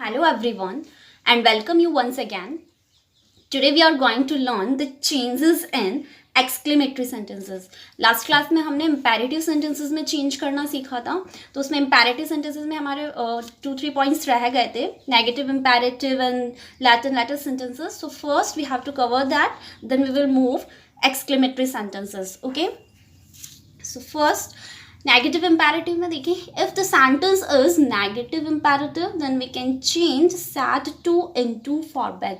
Hello everyone and welcome you once again. Today we are going to learn the changes in exclamatory sentences. Last class में हमने imperative sentences में change करना सीखा था. तो उसमें imperative sentences में हमारे 2-3 points रह गए थे, negative imperative and Latin letter sentences. So first we have to cover that, then we will move exclamatory sentences. Okay, so first negative imperative में देखिए, if the sentence is negative imperative then we can change said to into forbade.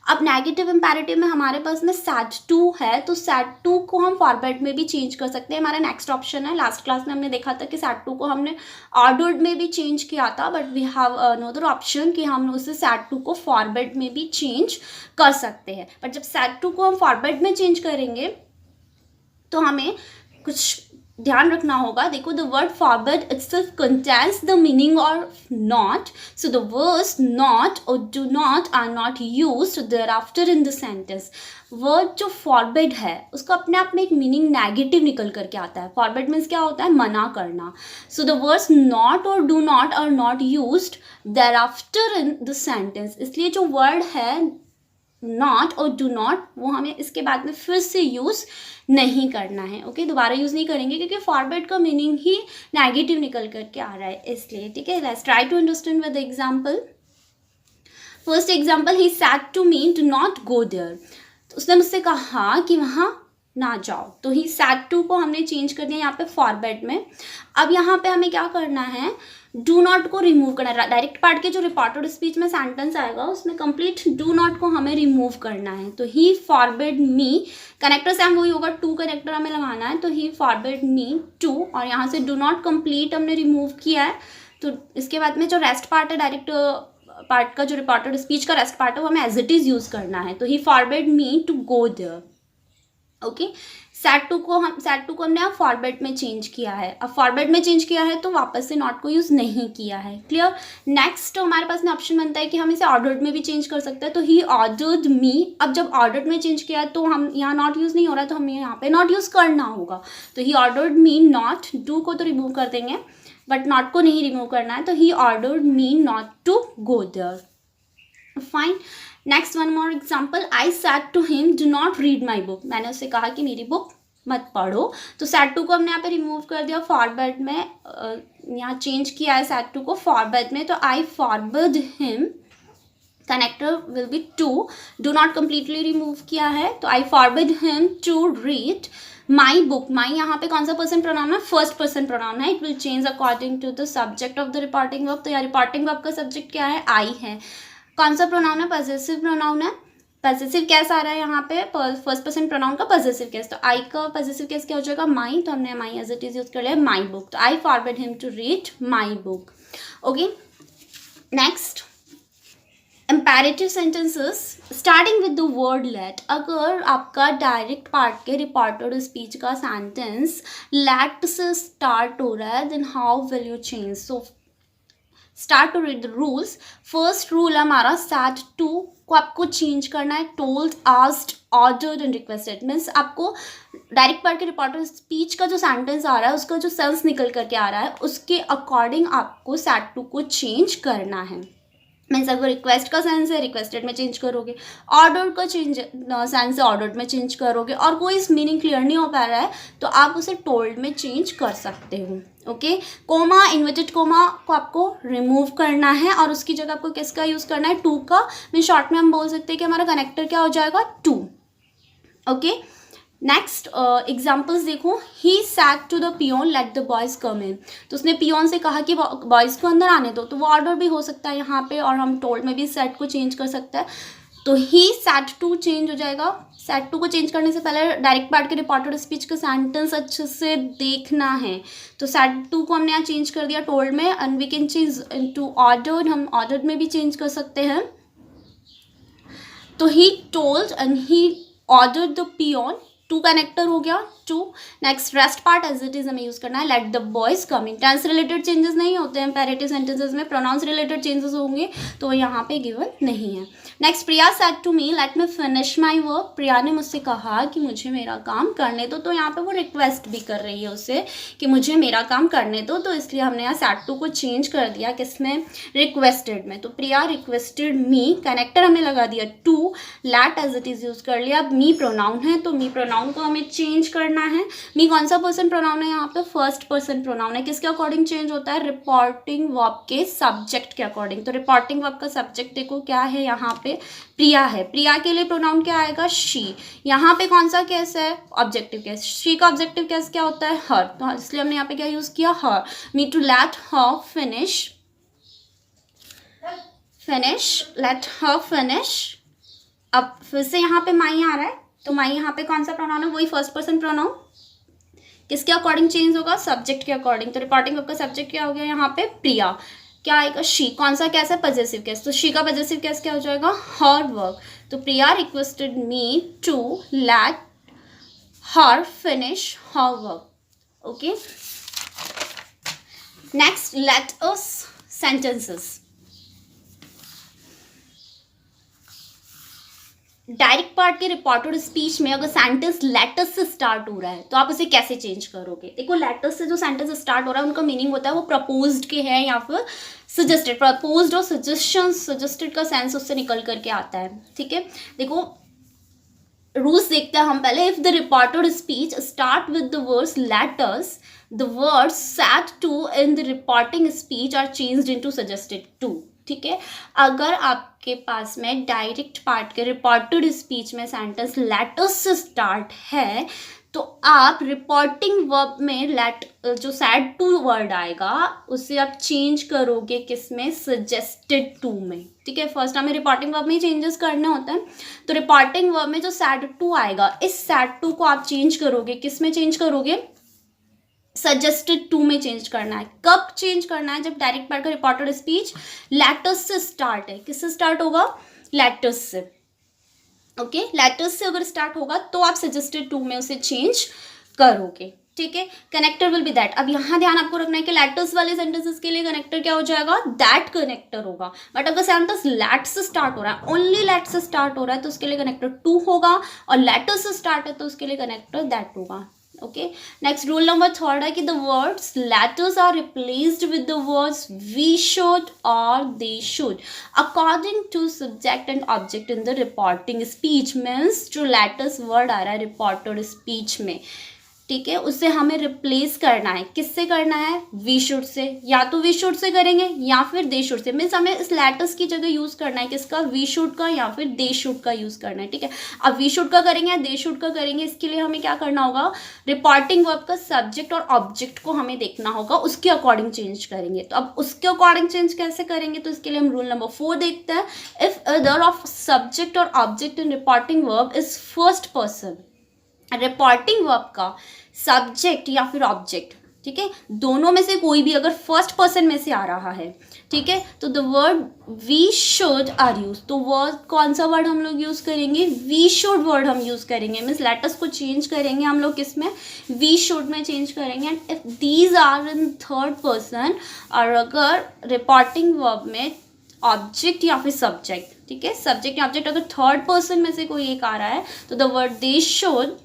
अब negative imperative में हमारे पास में sad to है, तो sad to को हम फॉरबेड में भी चेंज कर सकते हैं. हमारा नेक्स्ट ऑप्शन है. लास्ट क्लास में हमने देखा था कि सैड टू को हमने ऑर्डर्ड में भी चेंज किया था, but we have another option कि हम उसे सैड टू को फॉरबेड में भी चेंज कर सकते हैं. बट जब सैड टू को हम फॉरबेड में चेंज करेंगे तो हमें कुछ ध्यान रखना होगा. देखो, the word forbade itself contains the meaning of not. So the words not और do not are not used thereafter in the sentence. Word जो फॉरबेड है उसका अपने आप में एक मीनिंग नेगेटिव निकल करके आता है. फॉरबेड मीन्स क्या होता है? मना करना. सो द वर्ड्स नॉट और do not are not used thereafter in the sentence. इसलिए जो वर्ड है नॉट और डू नॉट वो हमें इसके बाद में फिर से यूज़ नहीं करना है. ओके, दोबारा यूज़ नहीं करेंगे क्योंकि फॉरबेड का मीनिंग ही नेगेटिव निकल करके आ रहा है, इसलिए. ठीक है, let's try to understand with example. First example, he said to me do not go there. तो उसने मुझसे कहा कि वहाँ ना जाओ. तो ही सैड टू को हमने चेंज कर दिया यहाँ पे फॉरबेड में. अब यहाँ पे हमें क्या करना है? डू नॉट को रिमूव करना है. डायरेक्ट पार्ट के जो रिपोर्टेड स्पीच में सेंटेंस आएगा उसमें कंप्लीट डू नॉट को हमें रिमूव करना है. तो he forbade me, connector same वही होगा, टू कनेक्टर हमें लगाना है. तो ही फॉरबेड मी टू, और यहाँ से डू नॉट कंप्लीट हमने रिमूव किया है. तो इसके बाद में जो रेस्ट पार्ट है, डायरेक्ट पार्ट का जो रिपोर्टेड स्पीच का रेस्ट पार्ट है वो हमें एज इट इज़ यूज़ करना है. तो he forbade me to go there. Okay, said to को हमने अब फॉरबेड में चेंज किया है. अब फॉरबेड में चेंज किया है तो वापस से नॉट को यूज़ नहीं किया है. क्लियर. नेक्स्ट हमारे पास में ऑप्शन बनता है कि हम इसे ऑर्डर्ड में भी चेंज कर सकते हैं. तो ही ऑर्डर्ड मी. अब जब ऑर्डर्ड में चेंज किया है तो हम यहाँ नॉट यूज़ नहीं हो रहा है, तो हमें यहाँ पे नॉट यूज़ करना होगा. तो he ordered me not, do को तो रिमूव कर देंगे बट नॉट को नहीं रिमूव करना है. तो he ordered me not to go there. Fine. Next one more example, I said to him do not read my book. मैंने उससे कहा कि मेरी बुक मत पढ़ो. तो सैड टू को हमने यहाँ पे रिमूव कर दिया फॉरबेड में, यहाँ चेंज किया है सैड टू को फॉरबेड में. तो I forbade him, connector will be to, do not completely remove किया है. तो I forbade him to read my book. My यहाँ पे कौन सा पर्सन प्रोनाउन है? फर्स्ट पर्सन प्रोनाउन है. It will change according to the subject of the reporting verb. तो यहाँ रिपोर्टिंग वर्ब का सब्जेक्ट क्या है? आई है. कौन सा प्रोनाउन है? पॉसेसिव प्रोनाउन है. पॉसेसिव केस आ रहा है यहाँ पे, फर्स्ट पर्सन प्रोनाउन का पॉसेसिव केस. तो आई का पॉसेसिव केस क्या हो जाएगा? माई. तो हमने my as it is use कर लिया माई बुक. तो I forbade him to read my book. Okay, next imperative sentences starting with the word let. अगर आपका डायरेक्ट पार्ट के रिपोर्टेड स्पीच का सेंटेंस लेट से स्टार्ट हो रहा है, then how will you change? So start to read the rules. First rule हमारा said to को आपको चेंज करना है told, asked, ordered and requested. Means आपको डायरेक्ट पार्ट के रिपोर्टेड स्पीच का जो सेंटेंस आ रहा है उसका जो सेंस निकल करके आ रहा है उसके अकॉर्डिंग आपको सैड टू को चेंज करना है. मीन्स अगर रिक्वेस्ट का सेंस है रिक्वेस्टेड में चेंज करोगे, ऑर्डर का चेंज सेंस है ऑर्डर्ड में चेंज करोगे, और कोई इस मीनिंग क्लियर नहीं हो पा रहा है तो आप उसे टोल्ड में चेंज कर सकते हो. ओके, कोमा, इन्वर्टेड कोमा को आपको रिमूव करना है और उसकी जगह आपको किसका यूज़ करना है? टू का. मीन शॉर्ट में हम बोल सकते हैं कि हमारा कनेक्टर क्या हो जाएगा? टू. ओके, नेक्स्ट एग्जाम्पल्स देखो. He said to the peon let the boys come in. तो उसने पियोन से कहा कि बॉयज़ को अंदर आने दो. तो वो ऑर्डर भी हो सकता है यहाँ पे, और हम टोल्ड में भी सैड को चेंज कर सकते हैं. तो ही सैड टू चेंज हो जाएगा. सैड टू को चेंज करने से पहले डायरेक्ट पार्ट के रिपोर्टेड स्पीच का सेंटेंस अच्छे से देखना है. तो सैड टू को हमने यहाँ चेंज कर दिया टोल्ड में, and we can change into ordered. हम ऑर्डर्ड में भी चेंज कर सकते हैं. तो he told and he ordered the peon to connector हो गया, to. Next rest part as it is हमें यूज करना है, let the boys come in. Tense related changes नहीं होते हैं इंपेरेटिव सेंटेंसेस में, प्रोनाउंस रिलेटेड चेंजेस होंगे तो वो यहाँ पे गिवन नहीं है। Next, Priya said to me let me finish my work. Priya ने मुझसे कहा कि मुझे मेरा काम करने दो, तो यहाँ पे वो रिक्वेस्ट भी कर रही है उससे कि मुझे मेरा काम करने दो, तो इसलिए हमने यहाँ सेड टू को चेंज कर दिया किसमें, रिक्वेस्टेड में। तो प्रिया रिक्वेस्टेड मी, कनेक्टर हमने लगा दिया to, let as it is use कर लिया। अब मी प्रोनाउन है तो मी प्रोनाउन को हमें चेंज करना है। मी कौन सा पर्सन प्रोनाउन है, यहाँ पे फर्स्ट पर्सन प्रोनाउन है। किसके अकॉर्डिंग चेंज होता है, रिपोर्टिंग वर्ब के सब्जेक्ट के अकॉर्डिंग। तो रिपोर्टिंग वर्ब का सब्जेक्ट देखो क्या है, यहाँ पे प्रिया है। प्रिया के लिए प्रोनाउन क्या आएगा, शी। यहाँ पे कौन सा केस है, ऑब्जेक्टिव केस। शी का ऑब्जेक्टिव केस क्या होता है, हर, तो इसलिए हमने यहाँ पे क्या यूज किया, her. Me to let her finish, let her finish. अब फिर से यहाँ पे माई आ रहा है, तो माई यहाँ पे कौन सा प्रोनाउन है, वही फर्स्ट पर्सन प्रोनाउन। किसके अकॉर्डिंग चेंज होगा, सब्जेक्ट के अकॉर्डिंग। तो रिपोर्टिंग वर्ब का सब्जेक्ट क्या हो गया यहाँ पे, प्रिया। क्या आएगा, शी। कौन सा कैस है, पजेसिव केस। तो शी का पजेसिव केस क्या हो जाएगा, हर वर्क। तो Priya requested me to let her finish her work. Okay, next, let us sentences. Direct part के रिपोर्टेड स्पीच में अगर सेंटेंस लेटस से स्टार्ट हो रहा है तो आप उसे कैसे चेंज करोगे। देखो, लेटस से जो सेंटेंस स्टार्ट हो रहा है उनका मीनिंग होता है वो प्रपोज्ड के है या फिर सजेस्टेड। प्रपोज्ड और सजेशन, सजेस्टेड का सेंस उससे निकल करके आता है, ठीक है। देखो, रूल्स देखते हैं हम पहले। If the reported speech start with the words let's, the words said to in the reporting speech are changed into suggested to, ठीक है। अगर आपके पास में डायरेक्ट पार्ट के रिपोर्टेड स्पीच में सेंटेंस लेटस से स्टार्ट है तो आप रिपोर्टिंग वर्ब में लेट जो सेड टू वर्ड आएगा उसे आप चेंज करोगे किसमें, सजेस्टेड टू में, ठीक है। फर्स्ट हमें रिपोर्टिंग वर्ब में ही चेंजेस करने होते हैं। तो रिपोर्टिंग वर्ब में जो सेड टू आएगा, इस सेड टू को आप चेंज करोगे, किसमें चेंज करोगे, सजेस्टेड टू में चेंज करना है। कब चेंज करना है, जब डायरेक्ट पार्ट का रिपोर्टेड स्पीच लेटस से स्टार्ट है। किससे स्टार्ट होगा, let's say, okay. Let's say अगर स्टार्ट होगा तो आप सजेस्टेड टू में उसे चेंज करोगे, ठीक है। Connector will B that. अब यहाँ ध्यान आपको रखना है कि लेटस वाले सेंटेंसेस के लिए कनेक्टर क्या हो जाएगा, दैट कनेक्टर होगा। बट अगर सेंटेंस लेट से स्टार्ट हो रहा है, ओनली लेट से स्टार्ट हो रहा है, तो उसके लिए कनेक्टर टू होगा, और लेटस से स्टार्ट है तो उसके लिए कनेक्टर दैट होगा, okay. Next, rule number third है कि the words letters are replaced with the words we should और they should according to subject and object in the reporting speech. Means जो लेटर्स वर्ड आ रहा है reported speech में, ठीक है, उससे हमें रिप्लेस करना है। किससे करना है, वी शुड से। या तो वी शुड से करेंगे या फिर दे शुड से। मीन्स हमें इस लेटर्स की जगह यूज करना है किसका, वी शुड का या फिर दे शुड का यूज करना है, ठीक है। अब वी शुड का करेंगे या दे शुड का करेंगे, इसके लिए हमें क्या करना होगा, रिपोर्टिंग वर्ब का सब्जेक्ट और ऑब्जेक्ट को हमें देखना होगा, उसके अकॉर्डिंग चेंज करेंगे। तो अब उसके अकॉर्डिंग चेंज कैसे करेंगे, तो इसके लिए हम रूल नंबर 4 देखते हैं। इफ अदर ऑफ सब्जेक्ट और object in reporting verb is first person, reporting verb का सब्जेक्ट या फिर ऑब्जेक्ट, ठीक है, दोनों में से कोई भी अगर फर्स्ट पर्सन में से आ रहा है, ठीक है, तो the word we should are use. तो वर्ड कौन सा वर्ड हम लोग यूज करेंगे, वी शुड वर्ड हम यूज करेंगे। मीन्स लेटर्स को चेंज करेंगे हम लोग किसमें, वी शुड में चेंज करेंगे। And if these are in third person, और अगर रिपोर्टिंग वर्ब में ऑब्जेक्ट या फिर सब्जेक्ट, ठीक है, सब्जेक्ट या ऑब्जेक्ट अगर थर्ड पर्सन में से कोई एक आ रहा है तो the word they should,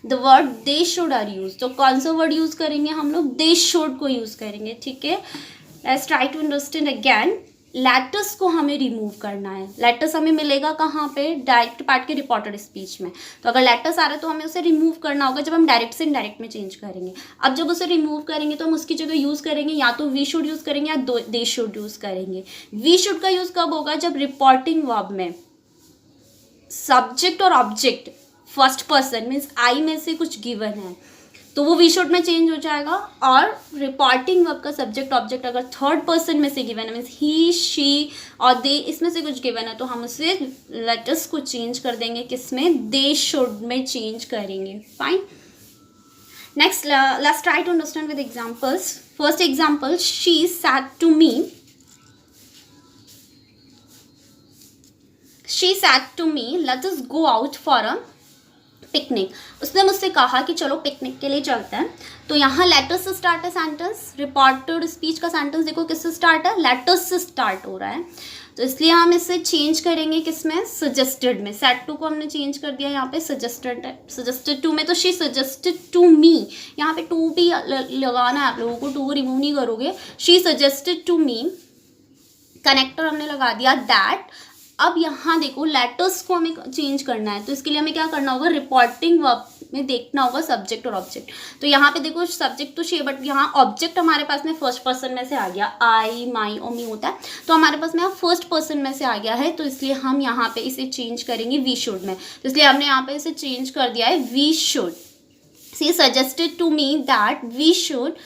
the word they should are use. तो कौन सा वर्ड यूज करेंगे हम लोग, दे शुड को यूज करेंगे, ठीक है। Let's try to understand again. Letters को हमें रिमूव करना है। लेटर्स हमें मिलेगा कहाँ पे, डायरेक्ट पार्ट के रिपोर्टेड स्पीच में। तो अगर लेटर्स आ रहा है तो हमें उसे रिमूव करना होगा जब हम डायरेक्ट से इनडायरेक्ट में चेंज करेंगे। अब जब उसे रिमूव करेंगे तो हम उसकी जगह यूज करेंगे या तो वी शुड यूज करेंगे या दे शुड यूज करेंगे। वी शुड का यूज कब होगा, जब रिपोर्टिंग वर्ब में सब्जेक्ट और object first person means I में से कुछ गिवन है तो वो वी शुड में चेंज हो जाएगा। और रिपोर्टिंग वर्ब का सब्जेक्ट ऑब्जेक्ट अगर थर्ड पर्सन में से गिवन है मीन्स ही, शी और दे, इसमें से कुछ गिवन है तो हम उसे लेटर्स को चेंज कर देंगे, किसमें, दे शुड में चेंज करेंगे। Fine. Next, let's try to understand with examples. First example, she said to me, she said to me let us go out for a picnic. उसने मुझसे कहा कि चलो पिकनिक के लिए चलते हैं। तो यहाँ लेटर्स से स्टार्ट है सेंटेंस, रिपोर्टेड स्पीच का सेंटेंस देखो किससे स्टार्ट है, लेटर्स से स्टार्ट हो रहा है। तो इसलिए हम इसे चेंज करेंगे किसमें, सजेस्टेड में। सेट टू को हमने चेंज कर दिया, यहाँ पे सजेस्टेड है। सजेस्टेड टू में तो शी सजेस्टेड टू मी, यहाँ पे टू भी लगाना है आप लोगों को, टू रिमूव नहीं करोगे। She suggested to me, connector हमने लगा दिया दैट। अब यहाँ देखो लेटर्स को हमें चेंज करना है, तो इसके लिए हमें क्या करना होगा, रिपोर्टिंग वर्ब में देखना होगा सब्जेक्ट और ऑब्जेक्ट। तो यहाँ पे देखो सब्जेक्ट तो शी, बट यहाँ ऑब्जेक्ट हमारे पास में फर्स्ट पर्सन में से आ गया, आई माई और मी होता है, तो हमारे पास में फर्स्ट पर्सन में से आ गया है। तो इसलिए हम यहाँ पे इसे चेंज करेंगे वी शुड में। तो इसलिए हमने यहाँ पे इसे चेंज कर दिया है we should. She suggested to me that we should.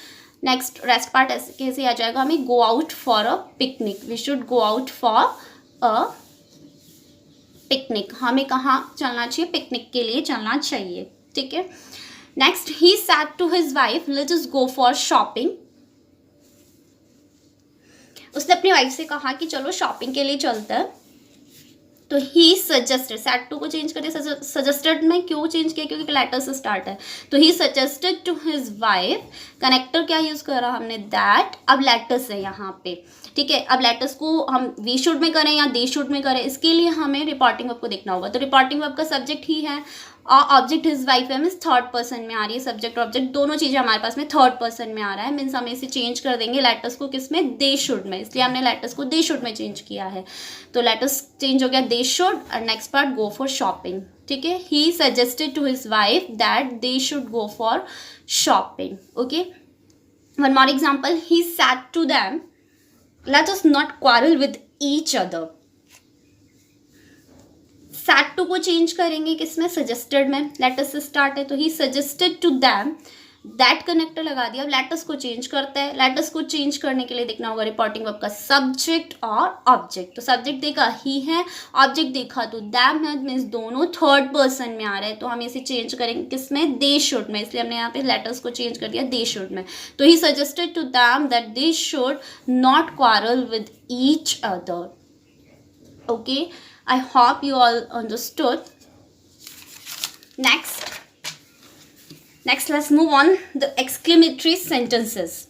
Next rest part कैसे आ जाएगा, हमें go out for a picnic. We should go out for a picnic. हमें कहाँ चलना चाहिए, पिकनिक के लिए चलना चाहिए, ठीक है। Next, he said to his wife let us go for shopping. उसने अपनी वाइफ से कहा कि चलो शॉपिंग के लिए चलते हैं। तो ही सजेस्टेड, सेड टू को चेंज कर दिया, सजेस्टेड में क्यों चेंज किया, क्योंकि लेटर से स्टार्ट है। तो he suggested to his wife, connector क्या यूज करा हमने, दैट। अब लेटर्स है यहाँ पे, ठीक है। अब लेटर्स को हम वी शुड में करें या दे शुड में करें, इसके लिए हमें रिपोर्टिंग वर्ब को देखना होगा। तो रिपोर्टिंग वर्ब का सब्जेक्ट ही है और ऑब्जेक्ट हिज वाइफ है, मीन्स थर्ड पर्सन में आ रही है। सब्जेक्ट ऑब्जेक्ट दोनों चीज़ें हमारे पास में थर्ड पर्सन में आ रहा है, मीन्स हम इसे चेंज कर देंगे लेटर्स को किस में, दे शुड में। इसलिए हमने लेटर्स को दे शुड में चेंज किया है। तो लेटर्स चेंज हो गया दे शुड, और next part go for shopping, ठीक है। He suggested to his wife that they should go for shopping, okay. One more example, he said to them let us not quarrel with each other। Said to को change करेंगे किसमें, suggested में। Letters से start है, तो he suggested to them, that connector लगा दिया। अब लेटर्स को चेंज करते हैं। लेटर्स को चेंज करने के लिए देखना होगा रिपोर्टिंग वर्ब का सब्जेक्ट और ऑब्जेक्ट। तो सब्जेक्ट देखा ही है, ऑब्जेक्ट देखा तो दैम है, मीन्स दोनों थर्ड पर्सन में आ रहे हैं। तो हम इसे चेंज करेंगे किसमें, दे शुड में। इसलिए हमने यहाँ पे लेटर्स को चेंज कर दिया दे शुड में। तो he suggested to them that they should not quarrel with each other, okay. I hope you all understood. Next let's move on the exclamatory sentences.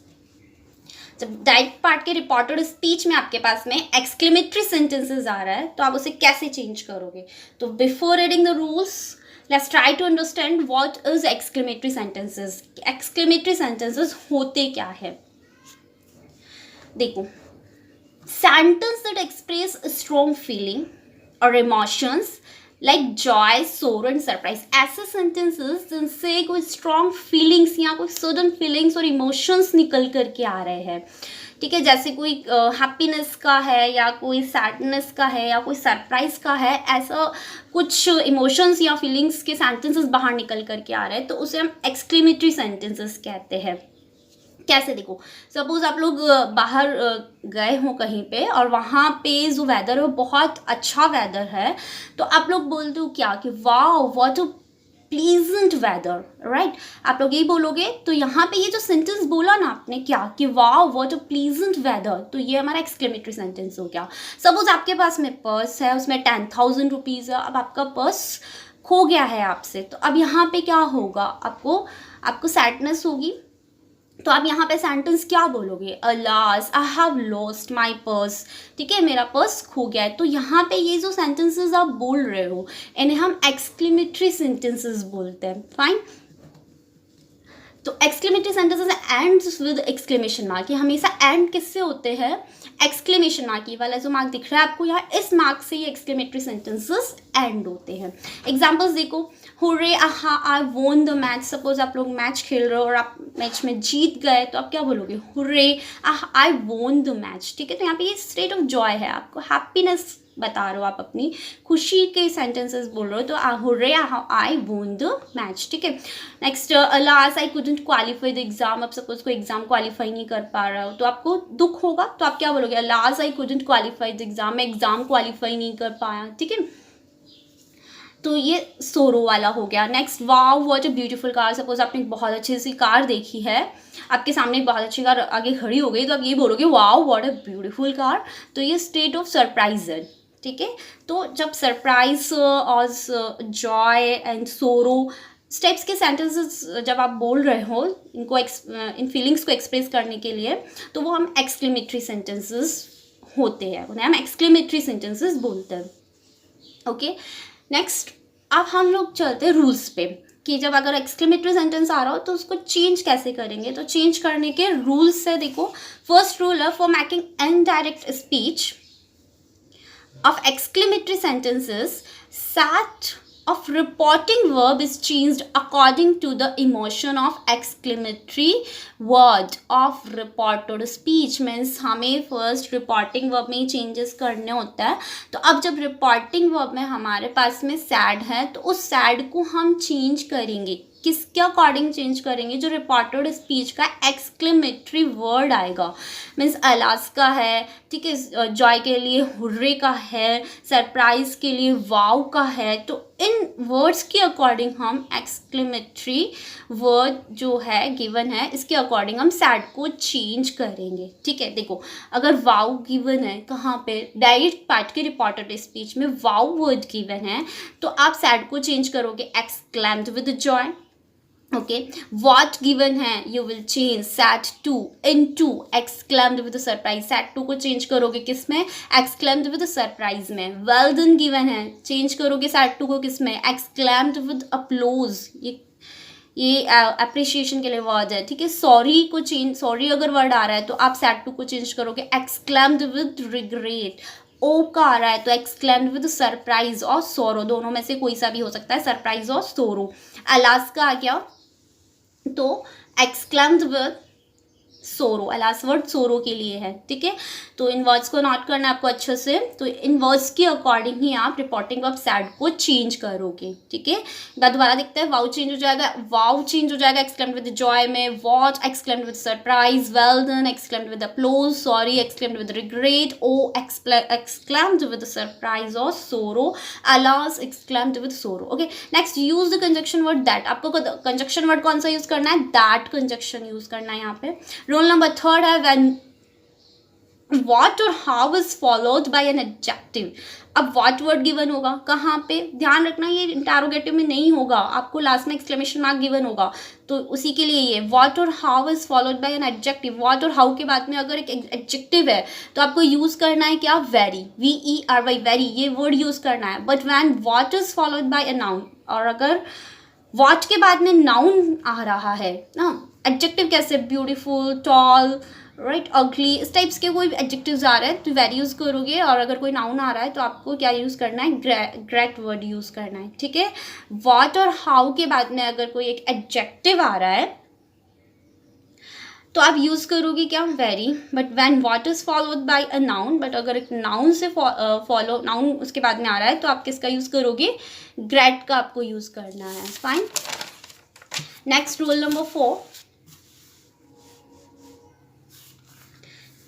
जब डायरेक्ट पार्ट के रिपोर्टेड स्पीच में आपके पास में एक्सक्लेमेटरी सेंटेंसेस आ रहा है, तो आप उसे कैसे चेंज करोगे। तो before reading the rules, let's try to understand what is exclamatory sentences. Exclamatory sentences होते क्या है, देखो। Sentence that express strong feeling और emotions like joy, sorrow and surprise. ऐसे सेंटेंसेस जिनसे कोई स्ट्रॉन्ग फीलिंग्स या कोई सडन फीलिंग्स और इमोशंस निकल करके आ रहे हैं, ठीक है। जैसे कोई हैप्पीनेस का है या कोई सैडनेस का है या कोई सरप्राइज का है, ऐसा कुछ इमोशंस या फीलिंग्स के सेंटेंसेस बाहर निकल करके आ रहे हैं, तो उसे हम एक्सक्लेमेटरी सेंटेंसेस कहते हैं। कैसे, देखो, सपोज आप लोग बाहर गए हो कहीं पे और वहाँ पे जो वेदर है वो बहुत अच्छा वेदर है, तो आप लोग बोलते हो क्या कि wow what a pleasant weather, right. आप लोग यही बोलोगे। तो यहाँ पे ये जो सेंटेंस बोला ना आपने क्या कि wow what a pleasant weather, तो ये हमारा एक्सक्लेमेटरी सेंटेंस हो गया। सपोज आपके पास में पर्स है, उसमें 10,000 रुपीज़ है। अब आपका पर्स खो गया है आपसे, तो अब यहाँ पे क्या होगा, आपको सैडनेस होगी। तो आप यहाँ पे सेंटेंस क्या बोलोगे, alas I have lost my purse, ठीक है, मेरा पर्स खो गया है। तो यहाँ पे ये जो सेंटेंसेस आप बोल रहे हो, इन्हें हम एक्सक्लेमेटरी सेंटेंसेस बोलते हैं, फाइन। तो exclamatory sentences ends with exclamation mark. ये हमेशा एंड किससे होते हैं, एक्सक्लेमेशन मार्क। ये वाला जो मार्क दिख रहा है आपको यहाँ, इस मार्क से ये एक्सक्लेमेटरी सेंटेंसेस एंड होते हैं। एग्जाम्पल्स देखो, हुर्रे, आहा, आई वोन द मैच। सपोज आप लोग मैच खेल रहे हो और आप मैच में जीत गए, तो आप क्या बोलोगे, हुर्रे, आहा, आई वोन द मैच, ठीक है। तो यहाँ पे ये स्टेट ऑफ जॉय है, आपको हैप्पीनेस बता रहे हो, आप अपनी खुशी के सेंटेंसेस बोल रहे हो। तो hurray, I won the match, ठीक है। Next, alas I couldn't qualify the exam. अब सपोज कोई एग्जाम क्वालिफाई नहीं कर पा रहा हो, तो आपको दुख होगा। तो आप क्या बोलोगे, alas I couldn't qualify the exam, मैं एग्जाम क्वालिफाई नहीं कर पाया, ठीक है। तो ये सोरो वाला हो गया। Next, wow what a beautiful car. Suppose आपने एक बहुत अच्छी सी कार देखी है, आपके सामने एक बहुत अच्छी कार आगे खड़ी हो गई, तो आप ये बोलोगे wow what a beautiful car. तो ये स्टेट ऑफ सरप्राइज है, ठीक है। तो जब सरप्राइज और जॉय एंड सोरो इस टाइप्स के सेंटेंसेस जब आप बोल रहे हो इनको इन फीलिंग्स को एक्सप्रेस करने के लिए, तो वो हम एक्सक्लेमेटरी सेंटेंसेस होते हैं, उन्हें हम एक्सक्लेमेटरी सेंटेंसेस बोलते हैं। ओके, नेक्स्ट अब हम लोग चलते हैं रूल्स पे कि जब अगर एक्सक्लेमेटरी सेंटेंस आ रहा हो तो उसको चेंज कैसे करेंगे। तो चेंज करने के रूल्स है, देखो फर्स्ट रूल है for making indirect speech of exclamatory sentences, set of reporting verb is changed according to the emotion of exclamatory word of reported speech। means हमें फर्स्ट रिपोर्टिंग वर्ब में ही changes करने होता है। तो अब जब रिपोर्टिंग वर्ब में हमारे पास में सैड है तो उस सैड को हम चेंज करेंगे, किसके अकॉर्डिंग चेंज करेंगे, जो रिपोर्टेड स्पीच का एक्सक्लेमेटरी वर्ड आएगा। मीन्स अलास्का है, ठीक है, जॉय के लिए हुर्रे का है, सरप्राइज के लिए वाव का है। तो इन वर्ड्स के अकॉर्डिंग हम एक्सक्लेमेटरी वर्ड जो है गिवन है इसके अकॉर्डिंग हम सैड को चेंज करेंगे। ठीक है, देखो अगर वाव गिवन है कहाँ पे, डायरेक्ट पार्ट के रिपोर्टेड स्पीच में वाव वर्ड गिवन है तो आप सैड को चेंज करोगे exclaimed with Joy. Okay, what given है you will change sad to into exclaimed with surprise. sad to को चेंज करोगे किस में, exclaimed with सरप्राइज में। well done given है, चेंज करोगे sad to को किस में, exclaimed with applause। ये अप्रिशिएशन के लिए वर्ड है। ठीक है, सॉरी को चेंज, सॉरी अगर वर्ड आ रहा है तो आप sad to को चेंज करोगे exclaimed with regret। ओ का आ रहा है तो एक्सक्लेम्ड विद सरप्राइज और सोरो, दोनों में से कोई सा भी हो सकता है, सरप्राइज और सोरो। अलास्का आ गया तो एक्सक्लेम्ड विद सोरो, अलास वर्ड सोरो के लिए है। ठीक है, तो इन वर्ड्स को नोट करना है आपको अच्छे से। तो इन वर्ड्स के अकॉर्डिंग ही आप रिपोर्टिंग ऑफ सैड को चेंज करोगे। ठीक है, दोबारा देखते हैं, वाव चेंज हो जाएगा, वाव चेंज हो जाएगा एक्सक्लेम्ड विद जॉय में, what exclaimed with surprise, well done exclaimed with applause, sorry exclaimed with regret, O exclaimed with surprise और sorrow, alas exclaimed with sorrow. Okay, next use the conjunction word that. आपको conjunction word कौन सा use करना है, that conjunction use करना है यहाँ पे। रूल नंबर थर्ड है व्हेन what और how is followed by an adjective। अब what वर्ड गिवन होगा कहाँ पे, ध्यान रखना ये इंटरोगेटिव में नहीं होगा, आपको लास्ट में एक्सक्लेमेशन मार्क गिवन होगा तो उसी के लिए ये what और how is followed by an adjective। what और how के बाद में अगर एक एडजेक्टिव है तो आपको यूज करना है क्या, वेरी, VERY, वेरी, ये वर्ड यूज करना है। But when what is followed by a noun, और अगर what के बाद में नाउन आ रहा है ना, एडजेक्टिव कैसे, ब्यूटीफुल, टॉल, राइट, अगली, इस टाइप्स के कोई एडजेक्टिव्स आ रहे हैं तो वेरी यूज़ करोगे। और अगर कोई नाउन आ रहा है तो आपको क्या यूज़ करना है, ग्रेट वर्ड यूज़ करना है। ठीक है, व्हाट और हाउ के बाद में अगर कोई एक एडजेक्टिव आ रहा है तो आप यूज़ करोगे क्या, very. But when what is followed by a noun, but अगर एक नाउन से फॉलो नाउन उसके बाद में आ रहा है तो आप किसका यूज़ करोगे, ग्रेट का आपको यूज़ करना है। Fine, next rule number 4,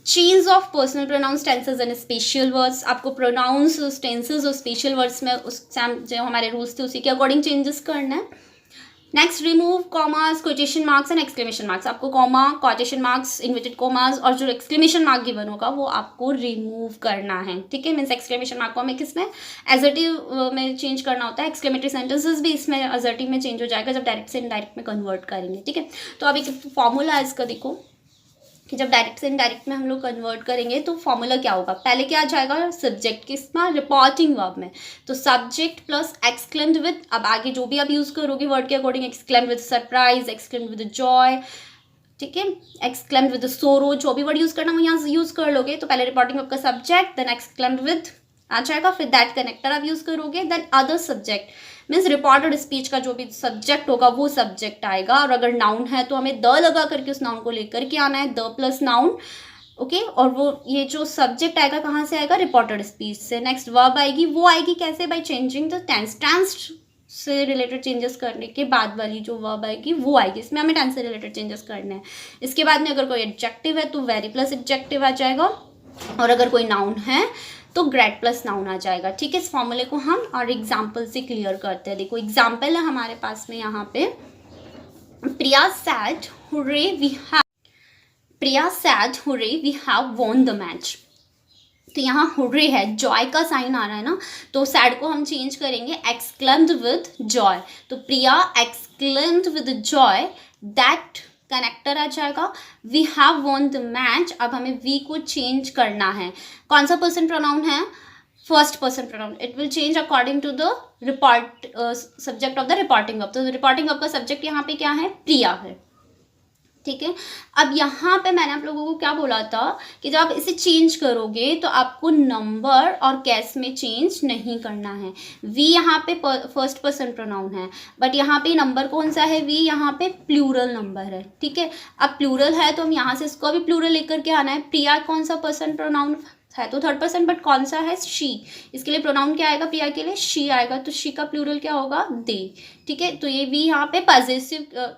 change of personal pronouns, tenses and special words. आपको प्रोनाउंस, टेंसेज और स्पेशल वर्ड्स में उस जो हमारे रूल्स थे उसी के अकॉर्डिंग चेंजेस करना है। Next, remove commas, quotation marks and exclamation marks. आपको comma, quotation marks, inverted commas और जो एक्सक्लेमेशन मार्क गिवन होगा वो आपको रिमूव करना है। ठीक है, मीन्स एक्सक्लेमेशन मार्क को हमें किस में, एजर्टिव में चेंज करना होता है। एक्सक्लेमेटरी सेंटेंसेस भी इसमें एजर्टिव में चेंज हो जाएगा जब डायरेक्ट से इनडायरेक्ट में कन्वर्ट करेंगे। ठीक है, तो अब एक फॉर्मूला है इसका, देखो कि जब डायरेक्ट से इनडायरेक्ट में हम लोग कन्वर्ट करेंगे तो फॉर्मूला क्या होगा, पहले क्या आ जाएगा, सब्जेक्ट किसमें, रिपोर्टिंग वर्ब में, तो सब्जेक्ट प्लस एक्सक्लेम्ड विद, अब आगे जो भी आप यूज़ करोगे वर्ड के according, exclaimed with surprise, exclaimed with Joy, ठीक है, एक्सक्लेम्ड विद सोरो, जो भी वर्ड यूज़ करना वो यहाँ से यूज़ कर लोगे। तो पहले रिपोर्टिंग वर्ब का सब्जेक्ट, देन एक्सक्लेम्ड विद आ जाएगा, फिर दैट कनेक्टर आप यूज़ करोगे, then other subject, means reported speech का जो भी सब्जेक्ट होगा वो सब्जेक्ट आएगा। और अगर नाउन है तो हमें द लगा करके उस नाउन को लेकर के आना है, द प्लस नाउन। ओके, और वो ये जो सब्जेक्ट आएगा कहाँ से आएगा, रिपोर्टेड स्पीच से। नेक्स्ट वर्ब आएगी, वो आएगी कैसे, by changing the tense, tense से रिलेटेड चेंजेस करने के बाद वाली जो वर्ब आएगी वो आएगी, इसमें हमें टेंस से रिलेटेड चेंजेस करने हैं। इसके बाद में अगर कोई एडजेक्टिव है तो वेरी प्लस एडजेक्टिव आ जाएगा, और अगर कोई नाउन है तो ग्रेट प्लस नाउन आ जाएगा। ठीक है, इस फॉर्मूले को हम और एग्जाम्पल से क्लियर करते हैं। देखो एग्जाम्पल है हमारे पास में यहाँ पे, Priya said hurray we have, Priya said hurray we have won the match. तो यहाँ हुर्रे है, जॉय का साइन आ रहा है ना, तो सैड को हम चेंज करेंगे एक्सक्लेम्ड विद जॉय। तो Priya exclaimed with joy, that connector आ जाएगा, we have won the match. अब हमें वी को चेंज करना है, कौन सा पर्सन प्रोनाउन है, first person pronoun, it will change according to the report subject of the reporting verb. तो रिपोर्टिंग वर्ब का सब्जेक्ट यहाँ पे क्या है, प्रिया है, ठीक है। अब यहाँ पे मैंने आप लोगों को क्या बोला था कि जब आप इसे चेंज करोगे तो आपको नंबर और केस में चेंज नहीं करना है। वी यहाँ पे फर्स्ट पर्सन प्रोनाउन है, बट यहाँ पे नंबर कौन सा है, वी यहाँ पे प्लूरल नंबर है, ठीक है। अब प्लूरल है तो हम यहाँ से इसको भी प्लूरल लेकर के आना है। प्रिया कौन सा पर्सन प्रोनाउन है, तो थर्ड पर्सन, बट कौन सा है, शी। इसके लिए प्रोनाउन क्या आएगा, प्रिया के लिए शी आएगा, तो शी का प्लूरल क्या होगा, दे, ठीक है। तो ये वी यहाँ पे पॉजिटिव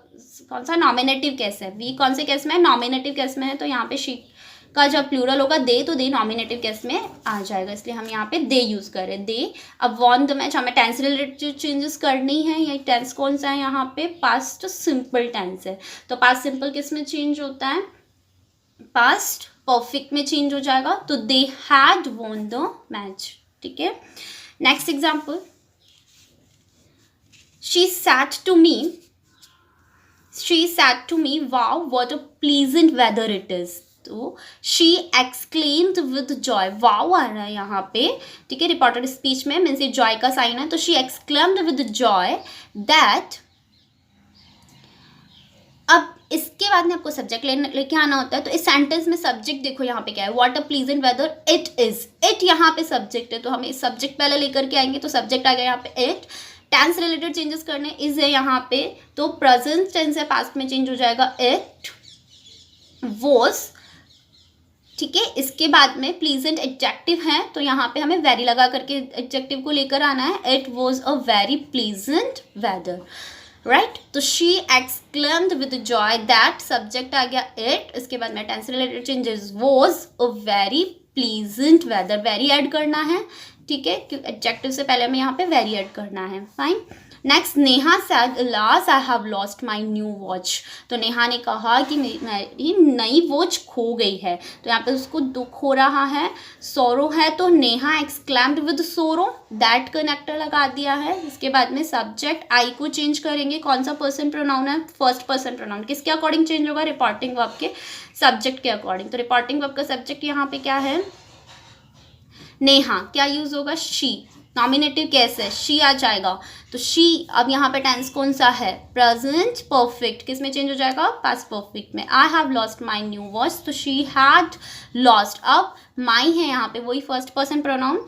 कौन सा, नॉमिनेटिव केस है, वी कौन से केस में है, नॉमिनेटिव केस में है, तो यहाँ पे शी का जब प्लूरल होगा दे, तो दे नॉमिनेटिव केस में आ जाएगा, इसलिए हम यहाँ पे दे यूज़ करें, दे। अब वॉन द मैच, हमें टेंस रिलेटेड चेंजेस करनी है। ये टेंस कौन सा है, यहाँ पे पास्ट सिंपल टेंस है, तो पास्ट सिंपल किस में चेंज होता है, पास्ट परफेक्ट में चेंज हो जाएगा, तो they had won the match, ठीक है। Next example, she said to me wow what a pleasant weather it is. तो she exclaimed with joy, wow आ रहा है यहाँ पे, ठीक है, रिपोर्टेड स्पीच में मीन्स ये जॉय का साइन है, तो she exclaimed with joy that. अब इसके बाद में आपको सब्जेक्ट लेके आना होता है, तो इस सेंटेंस में सब्जेक्ट देखो यहाँ पे क्या है, what a pleasant weather it is, it यहाँ पे सब्जेक्ट है, तो हम इस सब्जेक्ट पहले लेकर के आएंगे, तो सब्जेक्ट आ गया यहाँ पे इट। टेंस रिलेटेड चेंजेस करने, इज है यहाँ पे, तो प्रेजेंट टेंस है, पास्ट में चेंज हो जाएगा इट वॉज, ठीक है। इसके बाद में प्लीजेंट एडजेक्टिव है, तो यहाँ पे हमें वेरी लगा करके एडजेक्टिव को लेकर आना है, it was a very pleasant weather, right. तो she exclaimed with joy that, subject आ गया इट, इसके बाद में tense related changes, was a very pleasant weather, very add करना है, ठीक है, क्योंकि एडजेक्टिव से पहले हमें यहाँ पे वेरी ऐड करना है, fine. Next, Neha sad alas I have lost my new watch. तो नेहा ने कहा कि मेरी नई वॉच खो गई है, तो यहाँ पे उसको दुख हो रहा है, सोरो है, तो नेहा एक्सक्लेम्ड विद सोरो, दैट कनेक्टर लगा दिया है। इसके बाद में सब्जेक्ट आई को चेंज करेंगे, कौन सा पर्सन प्रोनाउन है, फर्स्ट पर्सन प्रोनाउन, किसके अकॉर्डिंग चेंज होगा, रिपोर्टिंग वर्ब के सब्जेक्ट के अकॉर्डिंग। तो रिपोर्टिंग वर्ब का सब्जेक्ट यहाँ पे क्या है, नेहा, क्या यूज होगा, शी, नॉमिनेटिव केस है, शी आ जाएगा, तो शी। अब यहाँ पे टेंस कौन सा है, प्रेजेंट परफेक्ट, किस में चेंज हो जाएगा, पास्ट परफेक्ट में। I have lost my new watch, तो शी हैड लॉस्ट। अब माई है यहाँ पे, वही फर्स्ट पर्सन प्रोनाउन,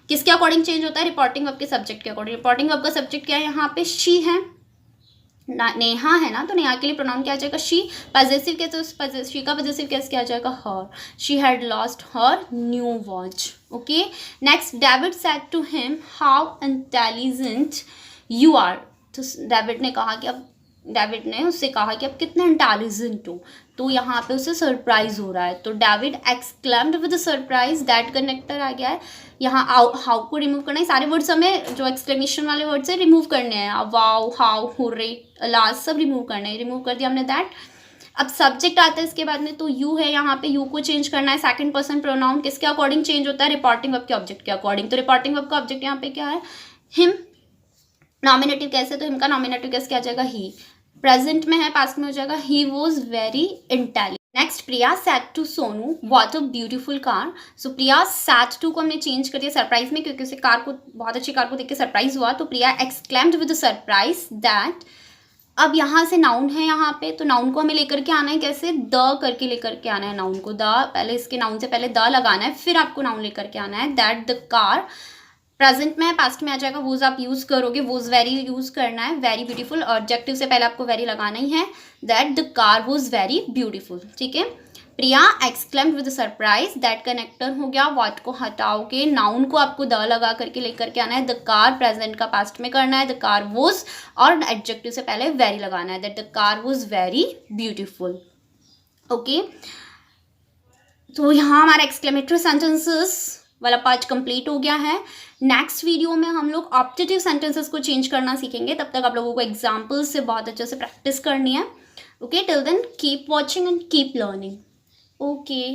किसके अकॉर्डिंग चेंज होता है, रिपोर्टिंग वर्ब के सब्जेक्ट के अकॉर्डिंग। रिपोर्टिंग वर्ब का सब्जेक्ट क्या है, यहाँ पे शी है, नेहा है ना, तो नेहा के लिए प्रोनाउन क्या आ जाएगा, शी। पॉजेसिव कैसे, शी का पॉजेसिव कैसे क्या आ जाएगा, her, she had lost her new watch, okay. Next, David said to him how intelligent you are. तो डेविड ने उससे कहा कि आप कितने इंटेलिजेंट हो, तो यहाँ पे उसे सरप्राइज हो रहा है, तो David exclaimed with surprise, that connector आ गया है। यहाँ हाउ को रिमूव करना है, सारे वर्ड्स हमें जो एक्सक्लेमेशन वाले वर्ड्स है रिमूव करने हैं, वाओ, हाउ, हुर्रे, लास्ट सब रिमूव करने हैं, रिमूव कर दिया हमने दैट। अब सब्जेक्ट आता है इसके बाद में, तो यू है यहाँ पे, यू को चेंज करना है, सेकंड पर्सन प्रोनाउन, किसके अकॉर्डिंग चेंज होता है, रिपोर्टिंग वर्ब के ऑब्जेक्ट के अकॉर्डिंग। तो रिपोर्टिंग वर्ब का ऑब्जेक्ट यहाँ पे क्या है, हिम, नॉमिनेटिव कैसे, तो हिम का नॉमिनेटिव कैसे क्या आ जाएगा, ही। प्रेजेंट में है, पास्ट में हो जाएगा, he was very intelligent. Next, Priya said to Sonu what a beautiful car. So Priya said to को हमने चेंज कर दिया सरप्राइज में, क्योंकि उसे कार को, बहुत अच्छी कार को देख के सरप्राइज हुआ, तो Priya exclaimed with surprise that. अब यहाँ से नाउन है यहाँ पे, तो नाउन को हमें लेकर के आना है कैसे, द करके लेकर के आना है नाउन को, द पहले, इसके नाउन से पहले द लगाना है, फिर आपको नाउन लेकर के आना है, दैट द कार। प्रेजेंट में है, पास्ट में आ जाएगा, वोज आप यूज करोगे, वोज वेरी यूज करना है, वेरी ब्यूटीफुल, और ऑब्जेक्टिव से पहले आपको वेरी लगाना ही है, that the car was very beautiful, ठीक है। Priya exclaimed with surprise, that connector हो गया, व्हाट को हटाओगे, नाउन को आपको द लगा करके लेकर के आना है, द कार, प्रेजेंट का पास्ट में करना है, द कार वॉज, और एडजेक्टिव से पहले वेरी लगाना है, that the car was very beautiful, okay. तो यहाँ हमारा एक्सक्लेमेटरी सेंटेंसेस वाला पार्ट कंप्लीट हो गया है। नेक्स्ट वीडियो में हम लोग ऑप्टेटिव सेंटेंसेस को चेंज करना सीखेंगे, तब तक आप लोगों को एग्जाम्पल्स से बहुत अच्छे से प्रैक्टिस करनी है, okay. Till then keep watching and keep learning, okay.